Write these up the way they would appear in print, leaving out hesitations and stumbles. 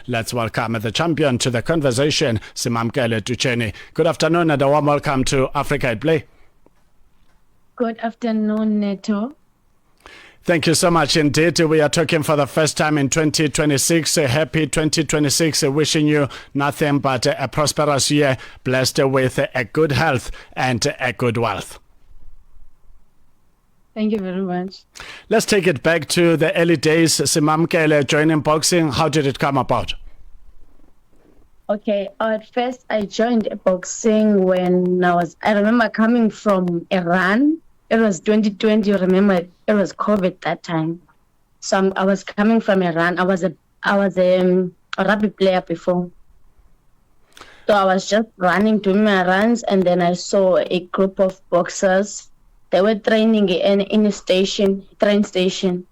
Let's welcome the champion to the conversation, Simamkele Tutsheni. Good afternoon and a warm welcome to Africa at Play. Good afternoon, Neto. Thank you so much indeed. We are talking for the first time in 2026. A happy 2026. Wishing you nothing but a prosperous year, blessed with a good health and a good wealth. Thank you very much. Let's take it back to the early days. Simamkele joining boxing. How did it come about? Okay, at first I joined boxing when I remember coming from Iran. It was 2020, you remember, it was COVID that time. So I was coming from Iran. I was a rugby player before. So I was just running, doing my runs, and then I saw a group of boxers. They were training in a train station,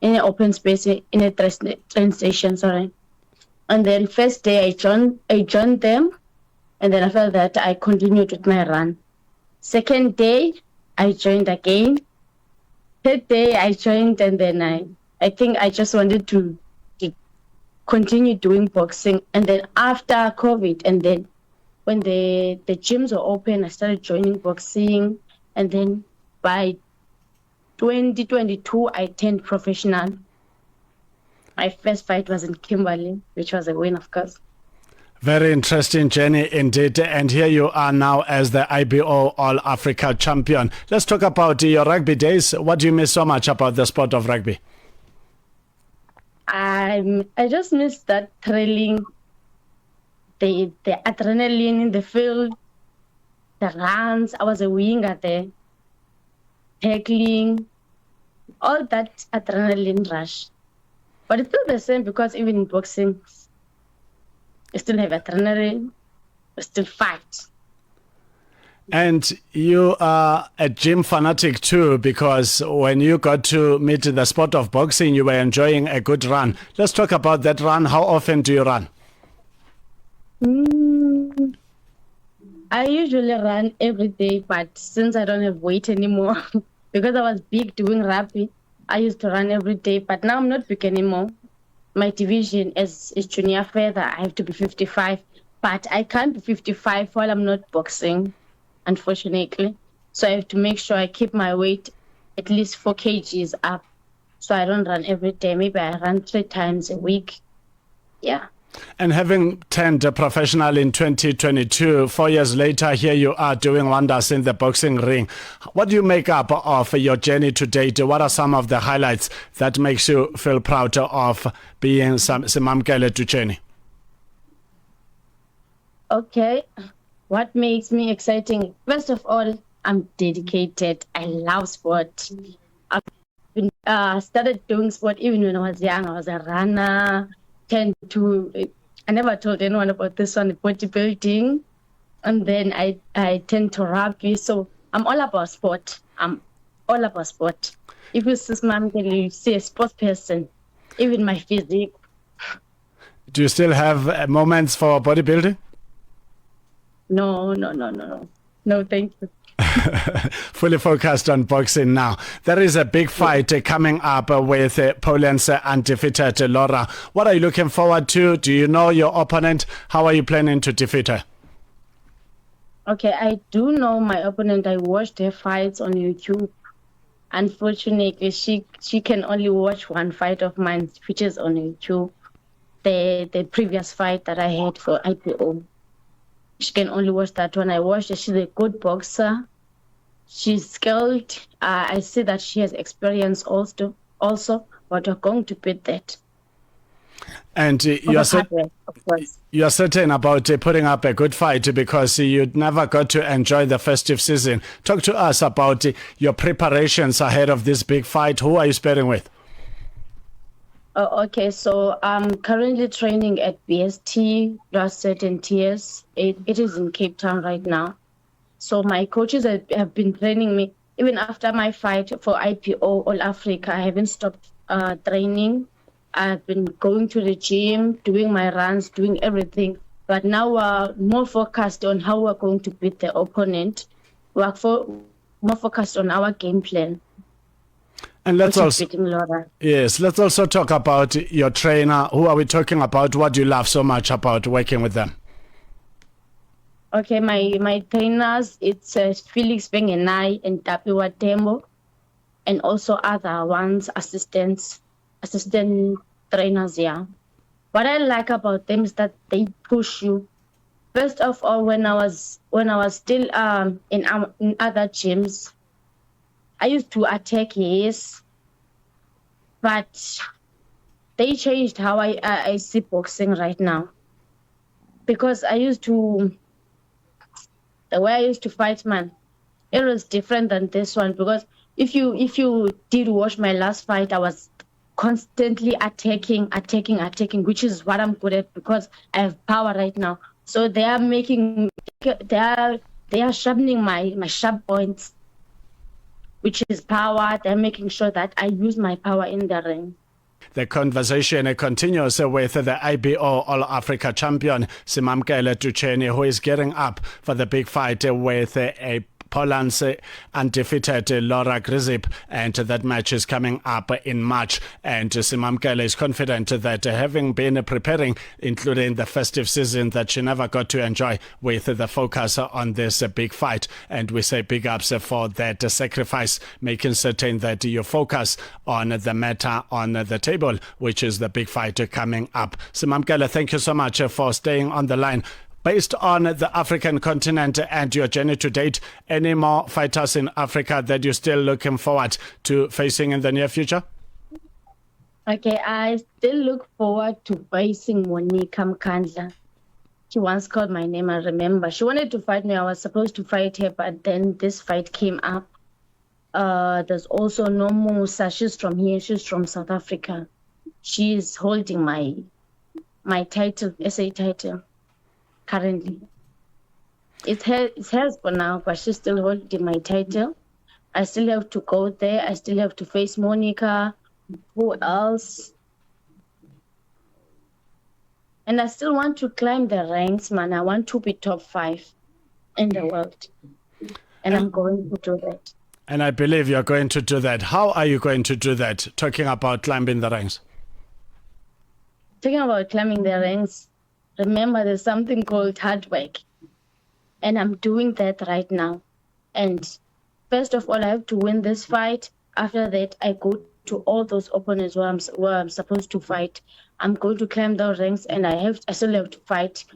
in an open space, in a train station, sorry. And then first day I joined them, and then after that I continued with my run. Second day, I joined again. Third day I joined, and then I think I just wanted to continue doing boxing. And then after COVID, and then when the gyms were open, I started joining boxing. And then by 2022, I turned professional. My first fight was in Kimberley, which was a win, of course. Very interesting journey indeed. And here you are now as the IBO All-Africa champion. Let's talk about your rugby days. What do you miss so much about the sport of rugby? I just miss that thrilling, the adrenaline in the field, the runs. I was a winger there, tackling, all that adrenaline rush. But it's still the same because even in boxing, you still have adrenaline, you still fight. And you are a gym fanatic too, because when you got to meet the sport of boxing, you were enjoying a good run. Let's talk about that run. How often do you run? I usually run every day, but since I don't have weight anymore, because I was big doing rugby, I used to run every day, but now I'm not big anymore. My division is junior feather. I have to be 55, but I can't be 55 while I'm not boxing, unfortunately. So I have to make sure I keep my weight at least 4 kgs up. So I don't run every day. Maybe I run 3 times a week. Yeah. And having turned professional in 2022, 4 years later, here you are doing wonders in the boxing ring. What do you make up of your journey to date? What are some of the highlights that makes you feel proud of being Simamkele Tutsheni? Okay. What makes me exciting? First of all, I'm dedicated. I love sport. I've been started doing sport even when I was young. I was a runner. I never told anyone about this one, bodybuilding, and then I tend to rugby. So I'm all about sport. I'm all about sport. If you see Simamkele, you see a sports person, even my physique. Do you still have moments for bodybuilding? No, thank you. Fully focused on boxing now. There is a big fight coming up with Poland's undefeated Laura. What are you looking forward to? Do you know your opponent? How are you planning to defeat her? Okay, I do know my opponent. I watched her fights on YouTube. Unfortunately, she can only watch one fight of mine, which is on YouTube. The previous fight that I had for IBO. She can only watch that one. I watched her. She's a good boxer. She's skilled. I see that she has experience also, but we're going to beat that. And you are certain about putting up a good fight because you never got to enjoy the festive season. Talk to us about your preparations ahead of this big fight. Who are you sparring with? Okay, so I'm currently training at BST, Last Certain Tears. It is in Cape Town right now. So my coaches have been training me. Even after my fight for IPO All Africa, I haven't stopped training. I've been going to the gym, doing my runs, doing everything. But now we're more focused on how we're going to beat the opponent. We're more focused on our game plan. And let's which is also, beating Laura. yes, let's also talk about your trainer. Who are we talking about? What do you love so much about working with them? Okay, my trainers, it's Felix Bengenai and Tapiwa Tembo, and also other ones, assistant trainers, yeah. What I like about them is that they push you. First of all, when I was still in other gyms, I used to attack, yes, but they changed how I see boxing right now. Because the way I used to fight, man, it was different than this one. Because if you did watch my last fight, I was constantly attacking, which is what I'm good at because I have power right now. So they are sharpening my sharp points, which is power. They're making sure that I use my power in the ring. The conversation continues with the IBO All Africa champion Simamkele Tutsheni, who is getting up for the big fight with a Poland's undefeated Laura Grzyb, and that match is coming up in March. And Simamkele is confident that having been preparing, including the festive season that she never got to enjoy, with the focus on this big fight. And we say big ups for that sacrifice, making certain that you focus on the matter on the table, which is the big fight coming up. Simamkele, thank you so much for staying on the line. Based on the African continent and your journey to date, any more fighters in Africa that you're still looking forward to facing in the near future? Okay, I still look forward to facing Monica Mkandla. She once called my name, I remember. She wanted to fight me. I was supposed to fight her, but then this fight came up. There's also No Musa. She's from here. She's from South Africa. She's holding my title, SA title. Currently, it's hers for now, but she's still holding my title. I still have to go there. I still have to face Monica. Who else? And I still want to climb the ranks, man. I want to be top 5 in the world, and I'm going to do that. And I believe you're going to do that. How are you going to do that? Talking about climbing the ranks. Talking about climbing the ranks. Remember, there's something called hard work, and I'm doing that right now. And first of all, I have to win this fight. After that, I go to all those opponents where I'm supposed to fight. I'm going to climb those ranks, and I still have to fight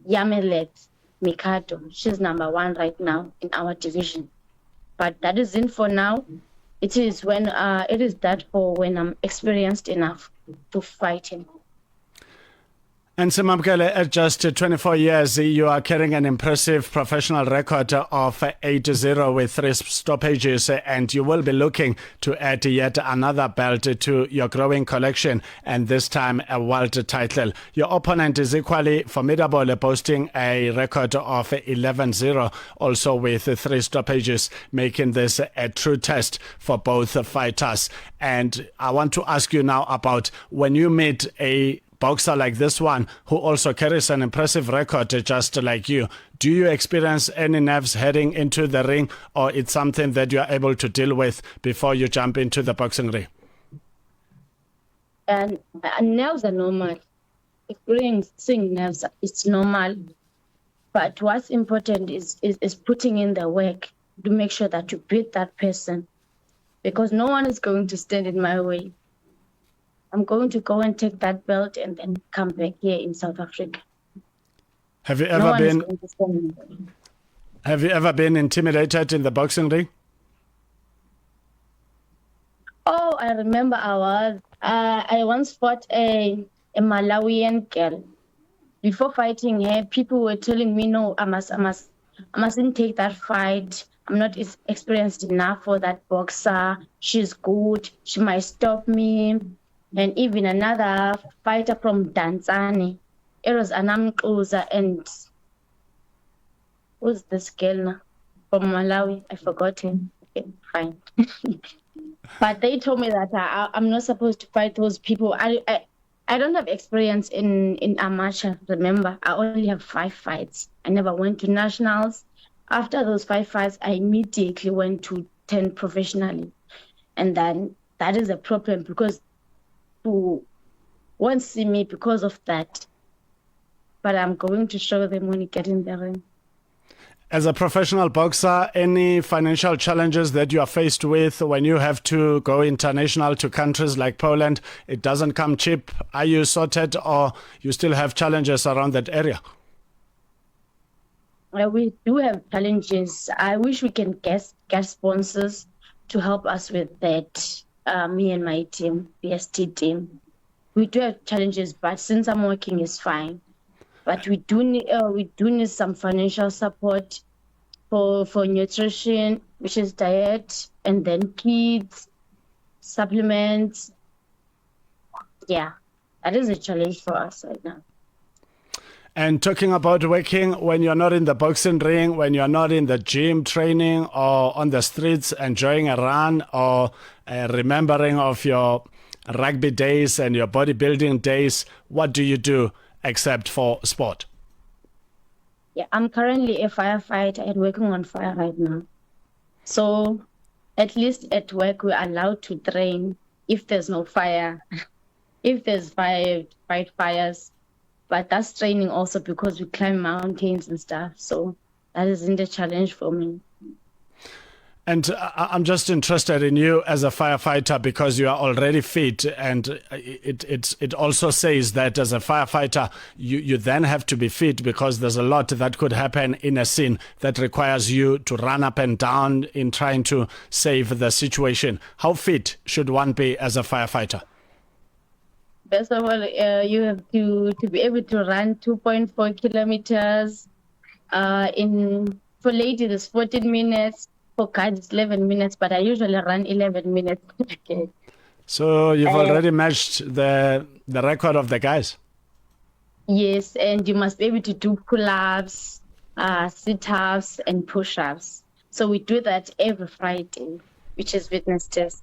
Yamelet Mikado. She's number 1 right now in our division. But that is it for now. It is when I'm experienced enough to fight him. And Simamkele, at just 24 years, you are carrying an impressive professional record of 8-0 with 3 stoppages, and you will be looking to add yet another belt to your growing collection, and this time a world title. Your opponent is equally formidable, boasting a record of 11-0, also with 3 stoppages, making this a true test for both fighters. And I want to ask you now about when you meet a boxer like this one, who also carries an impressive record just like you, do you experience any nerves heading into the ring, or it's something that you are able to deal with before you jump into the boxing ring? And nerves are normal. Experiencing nerves, it's normal. But what's important is putting in the work to make sure that you beat that person, because no one is going to stand in my way. I'm going to go and take that belt and then come back here in South Africa. Have you ever been intimidated in the boxing ring? Oh, I remember I once fought a Malawian girl. Before fighting her, people were telling me, no, I mustn't take that fight. I'm not experienced enough for that boxer. She's good. She might stop me. And even another fighter from Tanzania, it was Anamkuza, and who's this girl now? From Malawi? I forgot him. Okay, fine. But they told me that I'm not supposed to fight those people. I don't have experience in amateur. Remember, I only have 5 fights. I never went to nationals. After those 5 fights, I immediately went to 10 professionally, and then that is a problem because who won't see me because of that. But I'm going to show them when you get in the ring. As a professional boxer, any financial challenges that you are faced with when you have to go international to countries like Poland? It doesn't come cheap. Are you sorted, or you still have challenges around that area? We do have challenges. I wish we can get sponsors to help us with that. Me and my team, the ST team. We do have challenges, but since I'm working, it's fine. But we do need some financial support for nutrition, which is diet, and then kids, supplements. Yeah, that is a challenge for us right now. And talking about working, when you're not in the boxing ring, when you're not in the gym training or on the streets enjoying a run or remembering of your rugby days and your bodybuilding days, what do you do except for sport? Yeah, I'm currently a firefighter and working on fire right now. So at least at work, we're allowed to train if there's no fire. If there's fire, fight fires. But that's training also because we climb mountains and stuff. So that isn't a challenge for me. And I'm just interested in you as a firefighter because you are already fit, and it also says that as a firefighter you then have to be fit because there's a lot that could happen in a scene that requires you to run up and down in trying to save the situation. How fit should one be as a firefighter? First of all, you have to be able to run 2.4 kilometers. For ladies, it's 14 minutes. For guys, it's 11 minutes, but I usually run 11 minutes. Okay. So you've already matched the record of the guys? Yes, and you must be able to do pull-ups, sit-ups, and push-ups. So we do that every Friday, which is fitness test.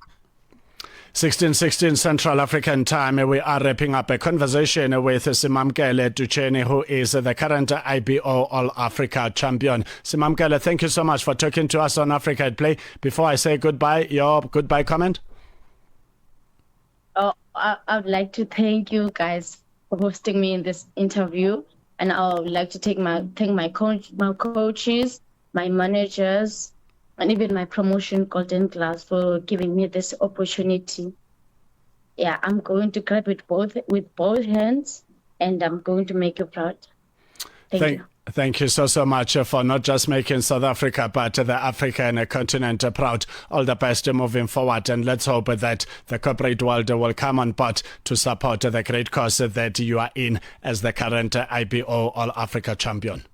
16:16 Central African Time. We are wrapping up a conversation with Simamkele Tutsheni, who is the current IBO All Africa champion. Simamkele, thank you so much for talking to us on Africa at Play. Before I say goodbye, your goodbye comment? Oh, I would like to thank you guys for hosting me in this interview, and I would like to thank my coaches, my managers, and even my promotion Golden Glass for giving me this opportunity. Yeah, I'm going to grab it with both hands, and I'm going to make you proud. Thank you. Thank you so much for not just making South Africa, but the African continent proud. All the best moving forward, and let's hope that the corporate world will come on board to support the great cause that you are in as the current IBO All Africa champion.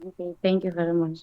Okay, thank you very much.